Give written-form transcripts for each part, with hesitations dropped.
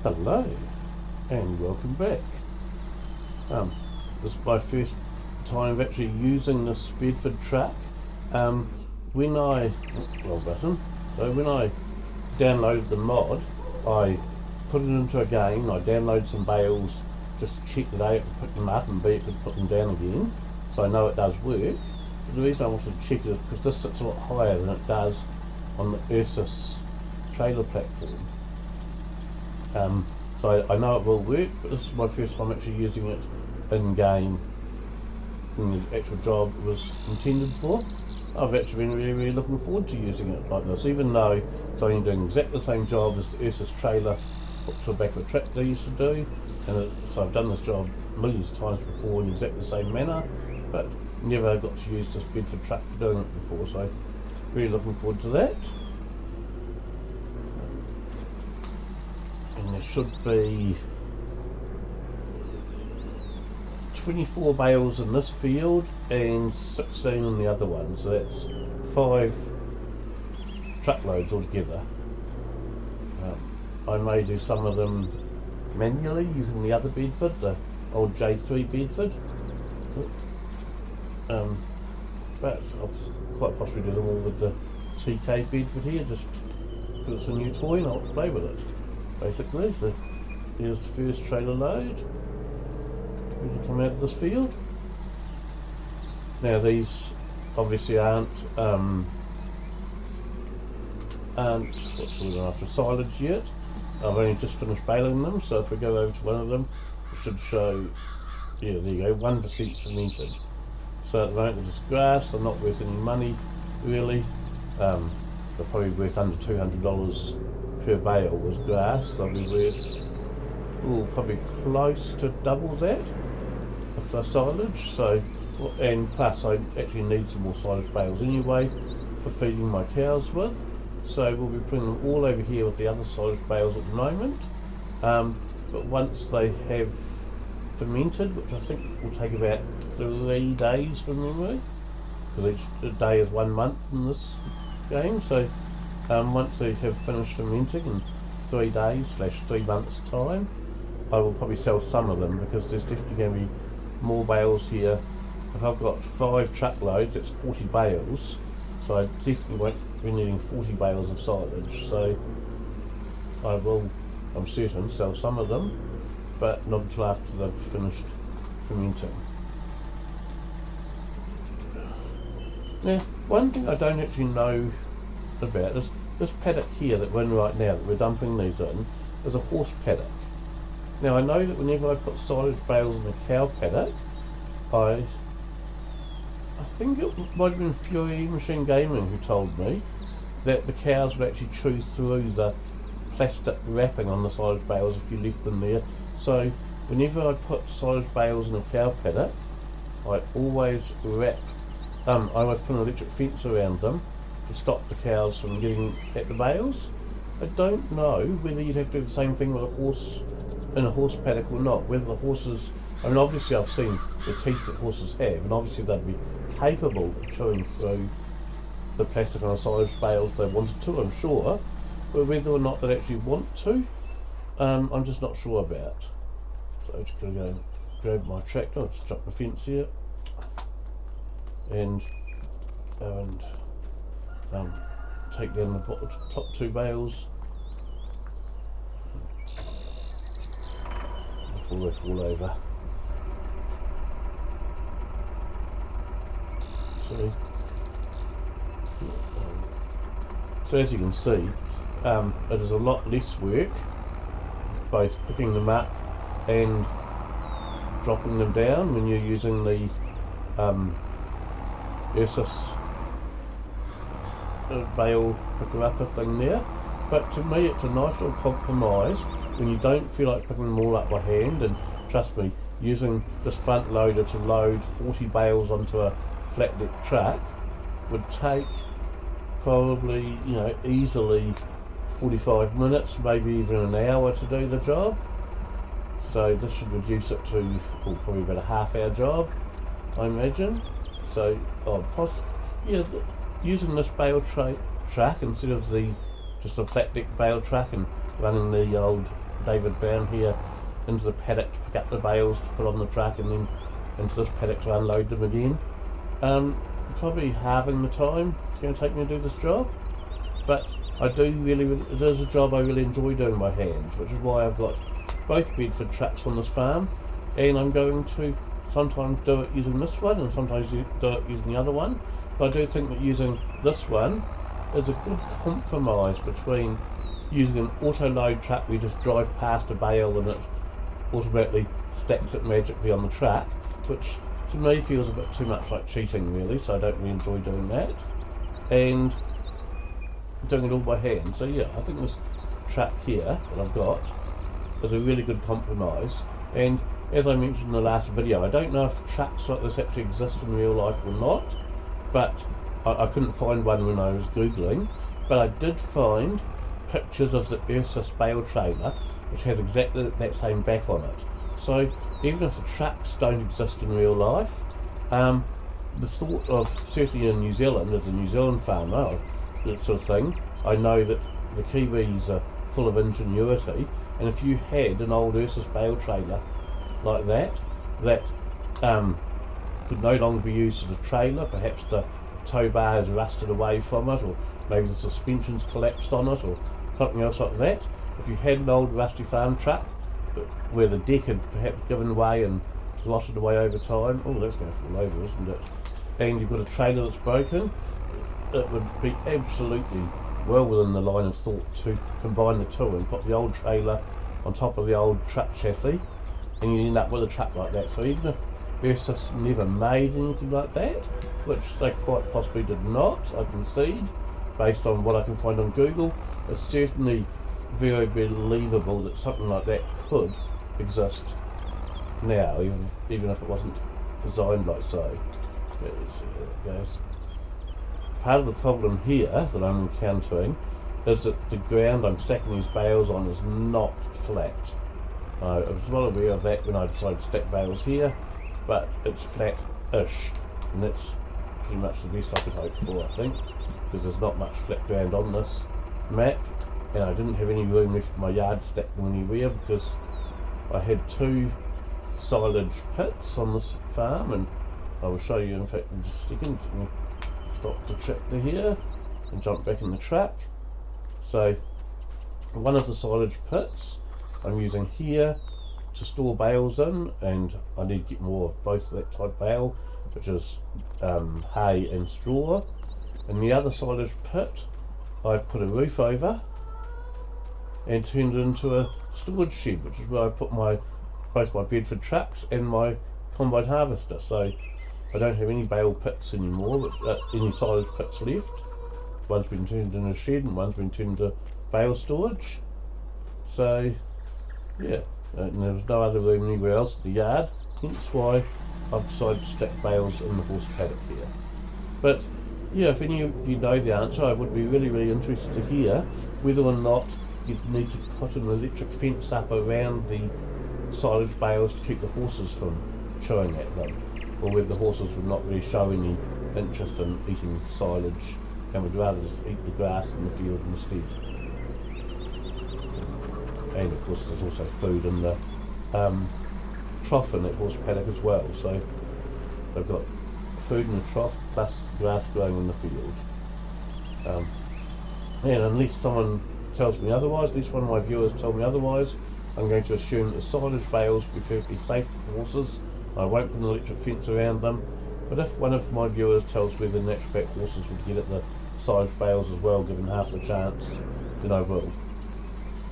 Hello, and welcome back. This is my first time of actually using this Bedford truck. When I downloaded the mod, I put it into a game. I downloaded some bales just to check that A, it could pick them up, and B, it could put them down again, so I know it does work. But the reason I wanted to check it is because this sits a lot higher than it does on the Ursus trailer platform. So I know it will work, but this is my first time actually using it in game in the actual job it was intended for. I've actually been really looking forward to using it like this, even though it's only doing exactly the same job as the Ursus trailer hooked to the back of a tractor used to do, and so I've done this job millions of times before in exactly the same manner, but never got to use this Bedford truck for doing it before, so really looking forward to that. And there should be 24 bales in this field and 16 in the other one, so that's 5 truckloads altogether. I may do some of them manually using the other Bedford, the old J3 Bedford, but I'll quite possibly do them all with the TK Bedford here, just because it's a new toy and I'll play with it. Basically, so here's the first trailer load. Ready to come out of this field. Now these obviously aren't what's the word after silage yet. I've only just finished baling them, so if we go over to one of them, it should show, yeah, there you go, 1% cemented. So at the moment they're just grass, they're not worth any money really. They're probably worth under $200 per bale was grass. They'll be worth probably close to double that if they're silage. So, and plus I actually need some more silage bales anyway for feeding my cows with. So we'll be putting them all over here with the other silage bales at the moment. But once they have fermented, which I think will take about 3 days from memory, because each day is 1 month in this game. So once they have finished fermenting in 3 days / 3 months time, I will probably sell some of them, because there's definitely going to be more bales here. If I've got 5 truckloads, that's 40 bales, so I definitely won't be needing 40 bales of silage, so I will, I'm certain, sell some of them, but not until after they've finished fermenting. Now, one thing I don't actually know about is this paddock here that we're in right now, that we're dumping these in, is a horse paddock. Now I know that whenever I put silage bales in a cow paddock, I think it might have been Fury Machine Gaming who told me that the cows would actually chew through the plastic wrapping on the silage bales if you left them there. So whenever I put silage bales in a cow paddock, I always wrap, I always put an electric fence around them to stop the cows from getting at the bales. I don't know whether you'd have to do the same thing with a horse in a horse paddock or not, whether the horses, I mean obviously I've seen the teeth that horses have, and obviously they'd be capable of chewing through the plastic on a silage bale if they wanted to, I'm sure, but whether or not they actually want to, I'm just not sure about. So I'm just going to go grab my tractor, I'll just drop the fence here, and go and take down the top 2 bales before they fall over. So as you can see, it is a lot less work both picking them up and dropping them down when you're using the Ursus bale picker-upper thing there. But to me it's a nice little compromise when you don't feel like picking them all up by hand, and trust me, using this front loader to load 40 bales onto a flat deck truck would take probably, easily 45 minutes, maybe even an hour to do the job. So this should reduce it to probably about a half-hour job, I imagine. So using this bale truck instead of just a flat deck bale truck and running the old David down here into the paddock to pick up the bales to put on the truck, and then into this paddock to unload them again. Probably halving the time it's going to take me to do this job, but I do really, it is a job I really enjoy doing by hand, which is why I've got both Bedford trucks on this farm, and I'm going to sometimes do it using this one and sometimes do it using the other one. But I do think that using this one is a good compromise between using an auto load truck where you just drive past a bale and it automatically stacks it magically on the truck, which to me feels a bit too much like cheating really, so I don't really enjoy doing that, and doing it all by hand. So yeah, I think this truck here that I've got is a really good compromise. And as I mentioned in the last video, I don't know if trucks like this actually exist in real life or not, but I couldn't find one when I was googling, but I did find pictures of the Ursus bale trailer which has exactly that same back on it. So even if the trucks don't exist in real life, the thought of, certainly in New Zealand, as a New Zealand farmer, that sort of thing, I know that the Kiwis are full of ingenuity, and if you had an old Ursus bale trailer like that could no longer be used as a trailer, perhaps the tow bar has rusted away from it, or maybe the suspension's collapsed on it, or something else like that. If you had an old rusty farm truck where the deck had perhaps given way and rotted away over time, oh, that's going to fall over, isn't it? And you've got a trailer that's broken, it would be absolutely well within the line of thought to combine the two and put the old trailer on top of the old truck chassis, and you end up with a truck like that. So even if Ursus never made anything like that, which they quite possibly did not, I concede, based on what I can find on Google, it's certainly very believable that something like that could exist now, even if it wasn't designed like so. Part of the problem here that I'm encountering is that the ground I'm stacking these bales on is not flat. I was well aware of that when I decided to stack bales here, but it's flat-ish, and that's pretty much the best I could hope for, I think, because there's not much flat ground on this map, and I didn't have any room left in my yard to stack them anywhere because I had two silage pits on this farm, and I will show you in fact in just a second. Let me stop the tractor here and jump back in the truck. So one of the silage pits I'm using here to store bales in, and I need to get more of both that type bale, which is hay and straw. And the other silage pit I've put a roof over and turned it into a storage shed, which is where I put both my Bedford trucks and my combine harvester. So I don't have any bale pits anymore, but any silage pits left. One's been turned into a shed and one's been turned into bale storage. So yeah, and there was no other room anywhere else in the yard, hence why I've decided to stack bales in the horse paddock here. But yeah, if any of you know the answer, I would be really, really interested to hear whether or not you'd need to put an electric fence up around the silage bales to keep the horses from chewing at them, or whether the horses would not really show any interest in eating silage and would rather just eat the grass in the field instead. And of course there's also food in the trough in that horse paddock as well, so they've got food in the trough plus grass growing in the field. And unless someone tells me otherwise, at least one of my viewers told me otherwise, I'm going to assume that the silage bales will be perfectly safe for horses. I won't put an electric fence around them, but if one of my viewers tells me the natural fact horses would get at the silage bales as well, given half the chance, then I will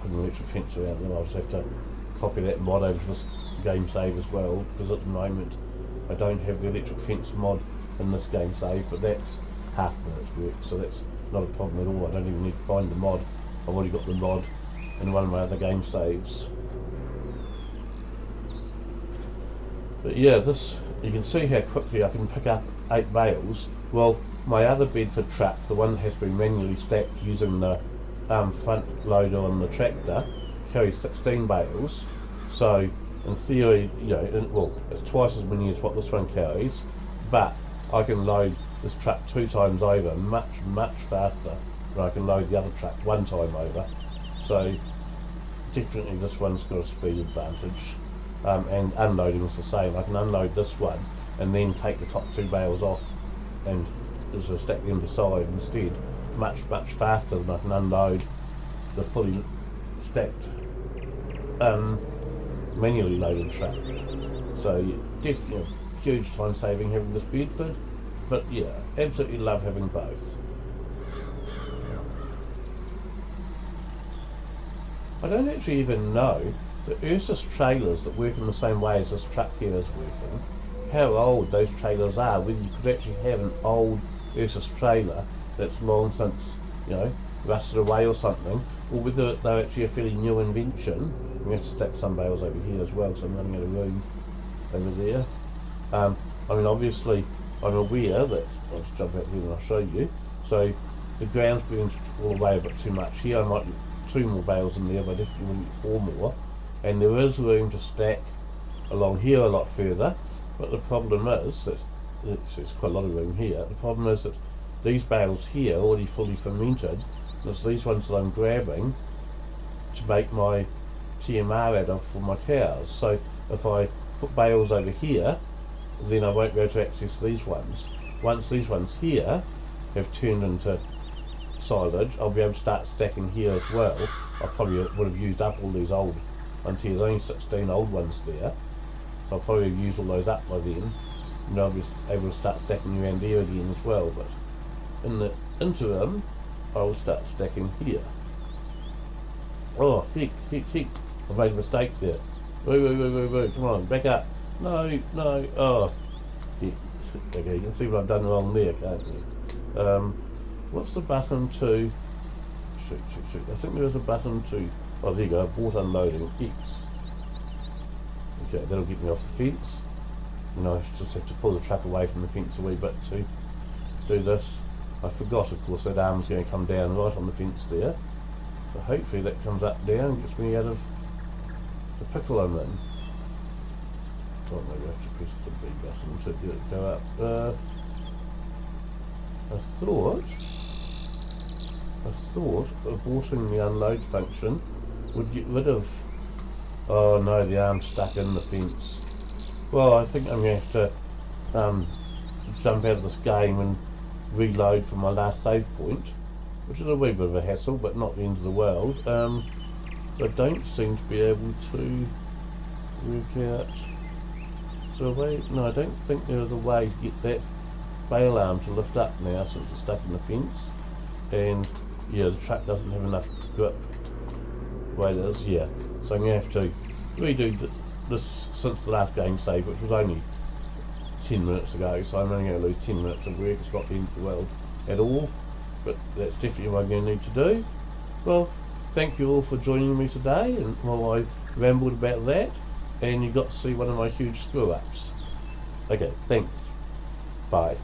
put an electric fence around them. I'll just have to copy that mod over to this game save as well, because at the moment I don't have the electric fence mod in this game save, but that's half minutes work, so that's not a problem at all. I don't even need to find the mod. I've already got the mod in one of my other game saves. But yeah, this, you can see how quickly I can pick up 8 bales. Well, my other Bedford truck, the one that has been manually stacked using the front loader on the tractor, carries 16 bales. So in theory, you know, well, it's twice as many as what this one carries, but I can load this truck 2 times over much faster than I can load the other truck 1 time over. So definitely this one's got a speed advantage, and unloading is the same. I can unload this one and then take the top 2 bales off and just stack them beside instead, much faster than I can unload the fully stacked manually loaded truck. So yeah, definitely a huge time saving having this Bedford, but yeah, absolutely love having both. I don't actually even know the Ursus trailers that work in the same way as this truck here is working, how old those trailers are, whether you could actually have an old Ursus trailer that's long since, you know, rusted away or something, or whether they're actually a fairly new invention. We have to stack some bales over here as well, so I'm running out of room over there. I mean, obviously, I'm aware that, I'll just jump out here and I'll show you, so the ground's beginning to fall away a bit too much here. I might get 2 more bales in there, but I definitely wouldn't get 4 more, and there is room to stack along here a lot further, but the problem is that it's quite a lot of room here. The problem is that these bales here are already fully fermented, and it's these ones that I'm grabbing to make my TMR out of for my cows. So if I put bales over here, then I won't be able to access these ones. Once these ones here have turned into silage, I'll be able to start stacking here as well. I probably would have used up all these old ones here. There's only 16 old ones there, so I'll probably have used all those up by then, and I'll be able to start stacking around there again as well. But in the interim, I'll start stacking here. Oh, heck, I've made a mistake there. Wait, come on, back up. No, oh. Heck. Okay, you can see what I've done wrong there, can't you? What's the button to... Shoot. I think there is a button to... Oh, there you go, abort unloading, X. Okay, that'll get me off the fence. And I just have to pull the truck away from the fence a wee bit to do this. I forgot, of course, that arm's going to come down right on the fence there. So hopefully that comes up down and gets me out of the pickle I'm in. Oh, maybe I have to press the B button to get it go up. I thought aborting the unload function would get rid of... Oh no, the arm's stuck in the fence. Well, I think I'm going to have to jump out of this game and reload from my last save point, which is a wee bit of a hassle, but not the end of the world. So I don't seem to be able to work out... So a way... No, I don't think there is a way to get that bail arm to lift up now since it's stuck in the fence. And yeah, the truck doesn't have enough grip the way it is, yeah. So I'm going to have to redo this since the last game save, which was only 10 minutes ago, so I'm only going to lose 10 minutes of work. It's not the end of the world at all, but that's definitely what I'm going to need to do. Well, thank you all for joining me today, and while I rambled about that, and you got to see one of my huge screw-ups. Okay, thanks. Bye.